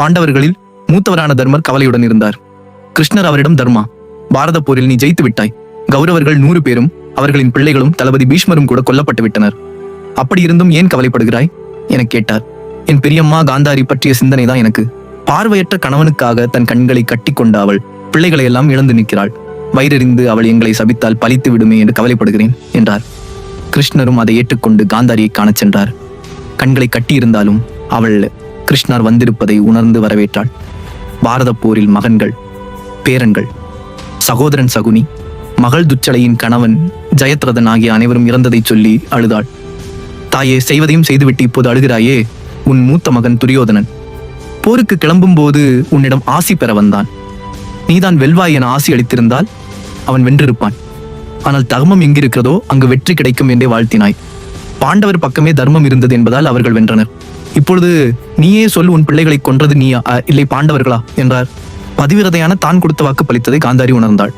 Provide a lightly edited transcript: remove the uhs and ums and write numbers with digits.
பாண்டவர்களில் மூத்தவரான தர்மர் கவலையுடன் இருந்தார். கிருஷ்ணர் அவரிடம், தர்மா, பாரத போரில் நீ ஜெயித்து விட்டாய். கௌரவர்கள் 100 பேரும் அவர்களின் பிள்ளைகளும் தளபதி பீஷ்மரும் கூட கொல்லப்பட்டு விட்டனர். அப்படி இருந்தும் ஏன் கவலைப்படுகிறாய் என கேட்டார். என் பெரியம்மா காந்தாரி பற்றிய சிந்தனை தான் எனக்கு. பார்வையற்ற கணவனுக்காக தன் கண்களை கட்டி கொண்ட அவள் பிள்ளைகளை எல்லாம் இழந்து நிற்கிறாள். வயிறறிந்து அவள் எங்களை சபித்தால் பலித்து விடுமே என்று கவலைப்படுகிறேன் என்றார். கிருஷ்ணரும் அதை ஏற்றுக்கொண்டு காந்தாரியை காணச் சென்றார். கண்களை கட்டியிருந்தாலும் அவள் கிருஷ்ணர் வந்திருப்பதை உணர்ந்து வரவேற்றாள். பாரத போரில் மகன்கள், பேரன்கள், சகோதரன் சகுனி, மகள் துச்சலையின் கணவன் ஜெயத்ரதன் ஆகிய அனைவரும் இறந்ததை சொல்லி அழுதாள். தாயே, செய்வதையும் செய்துவிட்டு இப்போது அழுகிறாயே. உன் மூத்த மகன் துரியோதனன் போருக்கு கிளம்பும் போது உன்னிடம் ஆசி பெற வந்தான். நீதான் வெல்வாய் என ஆசி அளித்திருந்தால் அவன் வென்றிருப்பான். ஆனால் தர்மம் எங்கிருக்கிறதோ அங்கு வெற்றி கிடைக்கும் என்றே வாழ்த்தினாய். பாண்டவர் பக்கமே தர்மம் இருந்தது என்பதால் அவர்கள் வென்றனர். இப்பொழுது நீயே சொல், உன் பிள்ளைகளை கொன்றது நீயா இல்லை பாண்டவர்களா என்றார். பதிவிரதையான தான் கொடுத்த வாக்கு பலித்ததை காந்தாரி உணர்ந்தாள்.